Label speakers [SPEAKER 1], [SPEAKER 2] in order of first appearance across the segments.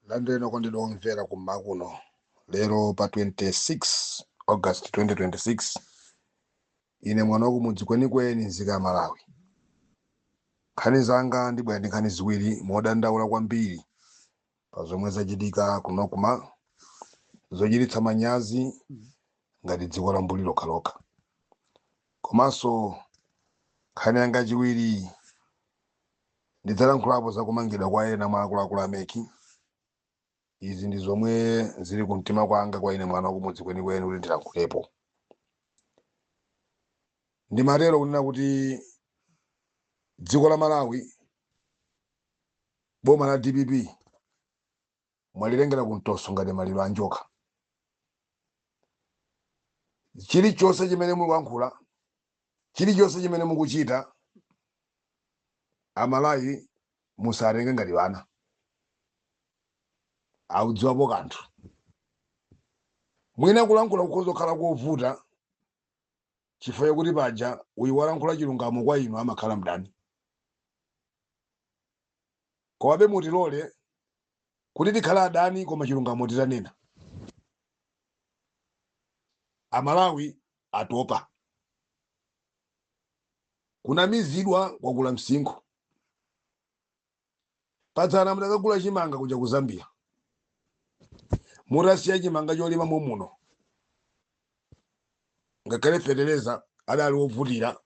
[SPEAKER 1] Landeni okondedwa omvera kumma kuno lero pa 26 August 2026 ine mwana wakumudzi kwenikweni nzika ya Malawi. Nkhani zanga ndibwera ndi nkhani ziwiri modandaula kwambiri pa zomwe zachitika kuno kuma zochititsa manyazi ngati dziko la mbuli lokhalokha. Komanso nkhani yanga yachiwiri ndidzalankhulapo za kumangidwa kwa ena mwa akuluakulu ameki. Izi ndi zomwe zili kumtima kwanga kwa ine mwana wakumudzi kwenikweni kuti ndilankhulepo. Ndimatero kunena kuti dziko la Malawi boma la DPP mwalilengera kumtoso ngati maliro a njoka. Chilichonse chimene mukuyankhula, chilichonse chimene mukuchita, Amalawi musatenge ngati vana. Audziwapo kanthu. Mwina kulankhula kukhoza kukhala kovuta chifukwa chakuti paja uyu walankhula chilungamo kwa inu amakhala mdani. Komabe mutilole kuti tikhala adani koma chilungamo titanena. Amalawi atopa. Kunamizidwa kwakula msinkhu. Padzana mudakagula chimanga kuja ku Zambia. Mutasiya chimanga cholima muno. Ngakhale fetereza adali wovutira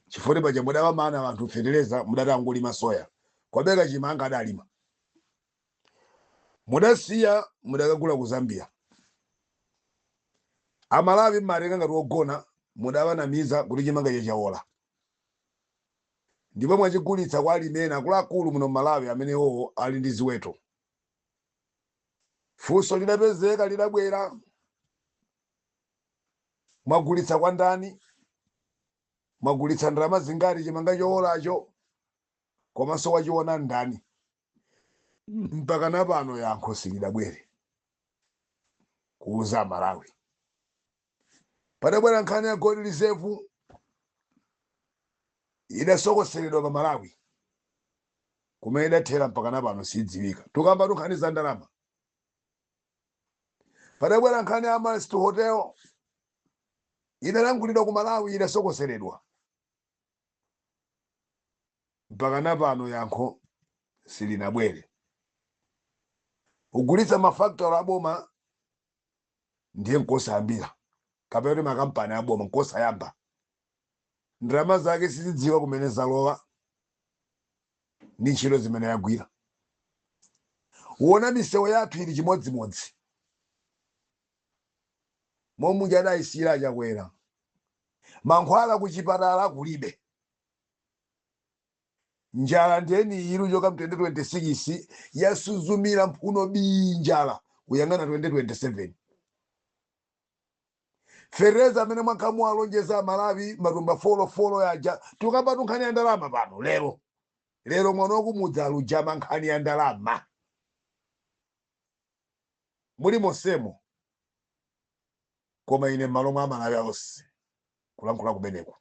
[SPEAKER 1] chifukwa paja mudawa mana anthu fetereza mudatangolima soya. Kwabeka chimanga adalima. Mudasiya mudakagula ku Zambia. Amalawi mmatenga ngati wogona mudawanamiza kuti chimanga chawola. Ndipo mwachigulitsa kwa alimene akuluakulu muno Malawi amene owo ali ndi ziweto. Funso lidapezeka lidabwera. Mwagulitsa kwa ndani? Mwagulitsa ndalama zingati chimanga chowolacho? Komanso wachiona ndani? Mpaka napano yankho silidabwere kuuza Malawi. Padabwera nkhani ya gold reserve idasokoseredwa pa Malawi kumene idathera mpaka napano sidziwika. Tukamba nkhani za ndalama. Padabwera nkhani ya Mast Hotel idalankhulidwa ku Malawi idasokoseredwa mpaka napano yankho silinabwere. Kugulitsa mafactory aboma ndiye nkosayambira kapena kuti makampani aboma nkosayamba. Ndalama zake sizidziwa kumene zalowa ndi ntchito zimene yagwira. Uwona misewu yathu ili chimodzimodzi. Momwe adayisira chakwera. Mankhwala kuchipatala kulibe. Njala ndiyeni ilu choka 2026 yasuzumira mphuno njala kuyang'ana 2027. Fereza amene mwakhamu alonjeza Malawi matumba folo yaja tukamba nkhani ya ndalama pano lero mwana wakumudzi alujama nkhani ya ndalama. Muli monsemo koma ine malo mwa Malawi onse kulankhula kumeneko.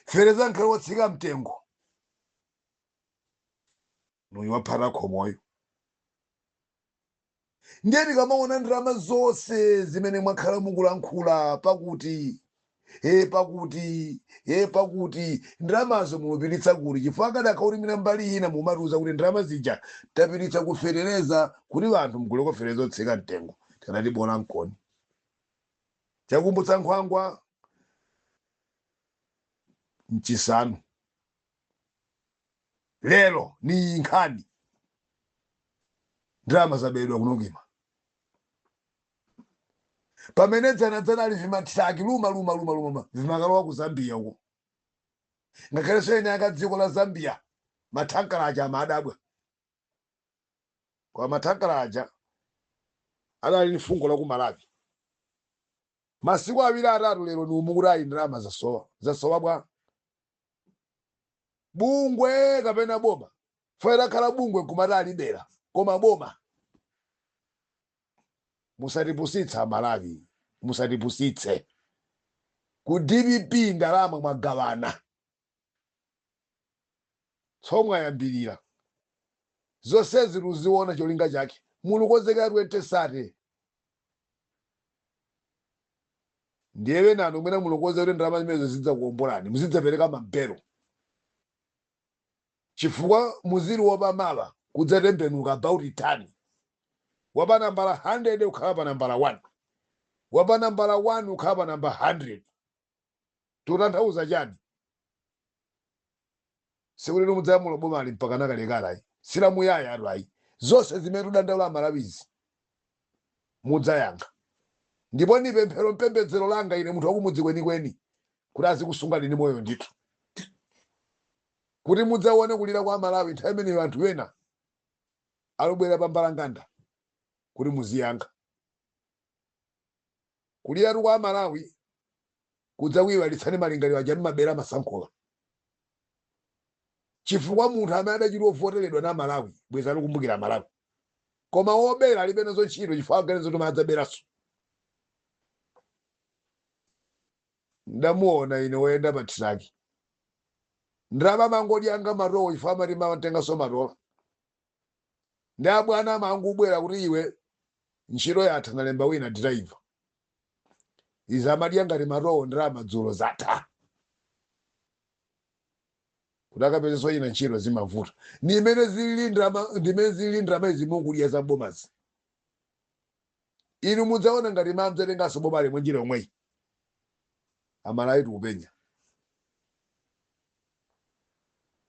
[SPEAKER 1] Fereza nkhale wotsika mtengo nuyu waphata khomoyo. Ndiye tikamaona ndalama zonse zimene mwakhala mukulankhula pakuti ndalamazo mumupititsa kuti chifukwa akadakaulimira mbali ina mumatiuza kuti ndalama zija tapititsa kuferereza kuti vanthu mguleko ferereza otsika mtengo tikanatibona mkoni. Chakumbutsa nkhwangwa mchisanu. Lero ni nkhani ndalama zabedwa kunokima. Pamene dzana ali vimatitaki luma vimakalowa ku Zambia uko. Ngakhalenso ene aka dziko la Zambia mathankala aja amadabwa. Kwa mathankala aja adali ndi fungo la ku Malawi. Masiku awiri atatu lero ni umukutayi ndalama zasowa bwa. Bungwe kapena boma. Fera khala bungwe kumata alibera. Koma boma. Musatipusitsa Malawi. Musatipusitse. Ku DPP ndalama mwagawana. Tsomwe yambirira. zonsezi luziona cholinga chake mulukozeka 2030 ndiye nanu mwena mulukoze kuti ndalama zimenezo zidzakuombolani muzidzapereka mabelo chifukwa muziri wapamala kudzatembenuka about 10 wapa nambala 100 ukhala pa nambala 1 wapa nambala 1 ukhala pa namba 100 tutanthauza chani sikuti mudzayamula bomali mpaka nakalekalayi silamuyaya atu ayi zonse zimene tudandaula Malawizi mudzayankha ndipo ni pemphero mpembedzero langa ine munthu wakumudzi kwenikweni kuti azikusunga lini moyo ndithu kuti mudzaone kulira kwa Malawi nthawi imeneyo anthu ena alubwera pa mbalanganda kuti muziyankha kuliratu kwa Malawi kudzawiwa litsani malingaliro aja mabera masankhola chifukwa munthu amene adachita ovoteredwa na Malawi bweza likumbukira Malawi koma wobera alibe nazo ntchito chifukwa aganizo kuti madzaberanso ndamuona ine woyenda pa tiraki ndalama mangodi anga marowo chifukwa amati matenganso matola ndi abwana mangu ubwera kuti iwe ntchito yatha nalemba wina driver izi amadya ngati marowo ndalama dzulo zatha kuti akapezeso ina ntchito zimavuta ndimene zili ndrama izi mukudya za bomazi inu mudzaona ngati mamzetenganso boma limwe njira yomweyi Amalawi tikupenya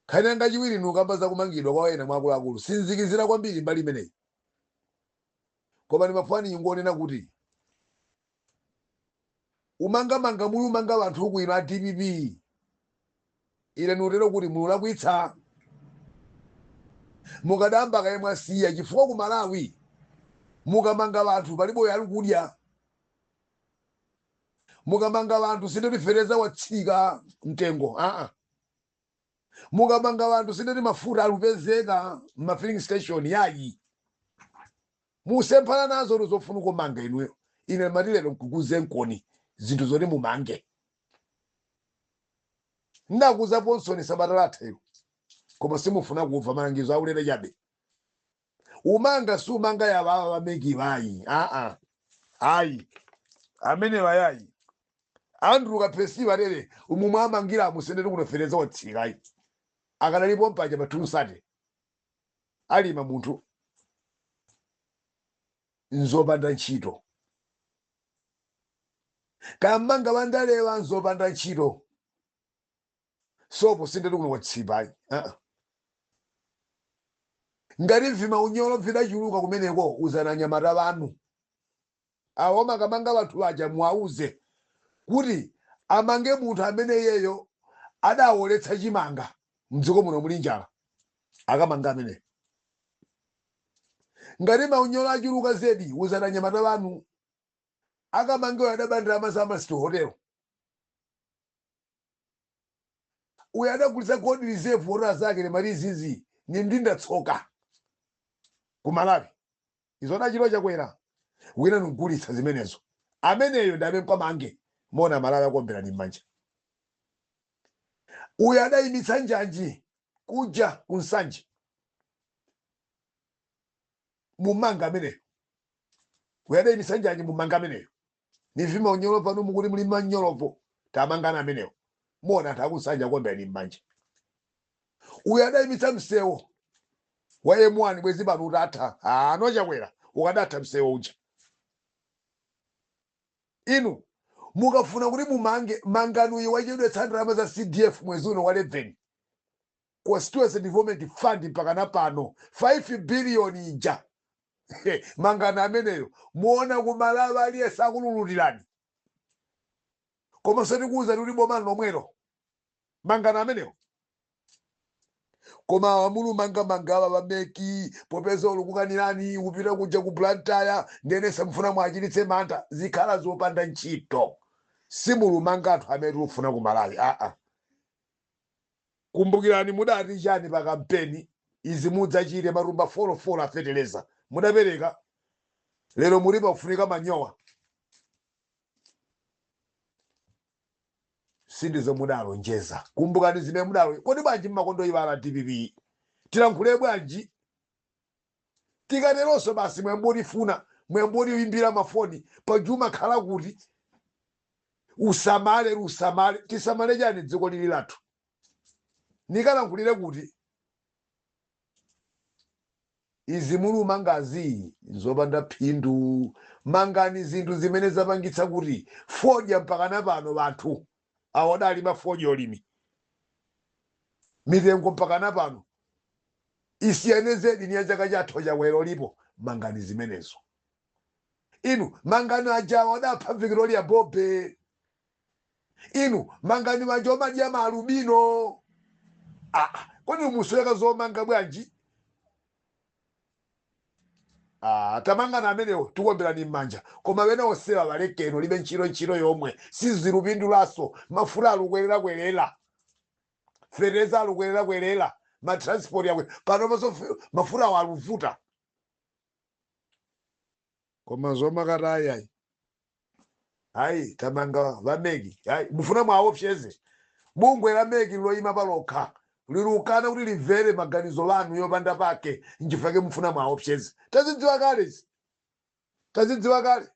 [SPEAKER 1] khani ngachiwiri nukamba za kumangidwa kwa ena mwakuluakulu sinzikizira kwambiri mbali imeneyi koma ndimafuna ingonena kuti umangamanga muyumanga vanthu kuino a DPP ine nutero kuti mululakwitsa mukadamba kaye mwasiya chifukwa ku Malawi mukamanga vanthu palibe ali kudya mukamanga vanthu sindetifereza watsika mtengo mukamanga vanthu sindeti mafuta alupezeka mafilling station yayi musemphana nazo luzofuna kumanga inuyo ine matilero nkukuze nkoni zinthu zoti mumange ndakuza ponsoni sabata lathayo koma simufuna kuva malangizo aulere chabe umanga sumanga yavava vameki vayi ayi amene vayayi Anthu kapesiva lere umumwe amangira musendeti kunofereza watsikayi akanalipo mpaja patulusate alima munthu nzopanda ntchito kamanga vandalewa nzopanda ntchito sopo sindeti kuno watsipayi ngati vima unyolo vidachuluka kumeneko uzananyamata vanu awo makamanga vanthu aja muauze kuti amange munthu amene yeyo adawoletsa chimanga mdziko muno muli njala akamanga amene ngati maunyolo achuluka zedi uzananyamata vanu akamangeyo adabandira amasamasitu hotelo uyu adagulitsa gold reserve hotela zake nemali izizi ni ndindatsoka ku Malawi izona chilo chakwera wina nugulitsa zimenezo ameneyo ndabe mkamange mona Malawi akombera ni manja uyu adayimitsa njanji kuja kunsanje mumanga ameneyo uyu adayimitsa njanji mumanga ameneyo nivima unyolo pano mukuti muli manyolopo tamangana ameneyo mona takunsanje akombera ni manja uyu adayimitsa msewo wa M1 bwezi pano utatha anochakwera ukadatha msewo uja inu mukafuna kuti mumange manganuyi wachedwetsa ndalama za CDF mwezi uno wa 11 Constituency Development Fund mpaka na pano 5 billion ija mangana ameneyo muona ku Malawi aliyesa akululutirani koma sotikuuza kuti boma lomwelo mangana ameneyo koma wamulu manga vameki popeza ulukukanirani upita kuja ku Blantyre ndene samfuna mwachititse mantha zikhala zopanda ntchito simulumanga anthu amene ufuna ku Malawi kumbukirani mudati chani pa kampeni izi mudzachite marumba folofolo afeteleza mudapereka lero muli pafunika manyowa sindizo mudalonjeza kumbukani zimene mudalo kodi bwanji mmakondo ibala DPP tilankhule bwanji tikateronso basi mwembotifuna mwembotiwimbira mafoni pajuma khala kuti usamale tisamale chani dziko lili lathu nikalankhulire kuti izi mulu mangazi nzopanda phindu mangani zinthu zimene zapangitsa kuti fodya mpakana pano vanthu awodali mafodya olimi mitengo mpakana pano isiyane zedi ni ya chaka chathu chakwero lipo mangani zimenezo inu mangani ajawa adapha Victoria Bobe inu mangani wajo madya maalubino kodi musweka zomanga bwanji tamangana amenewo tikombera mmanja koma wena osewa balekeno libe ntchito yomwe sizilupindulaso mafula alukwerera fereza alukwerera matransport yakwe panopaso mafula awo aluvuta koma zomakatayi hayi tamanga vamegi hayi mufuna mwaopseze bungwe la megi loyima palokha lilukana kuti limvere maganizo lanu yopanda pake njifake mufuna mwaopseze tazidziwa kale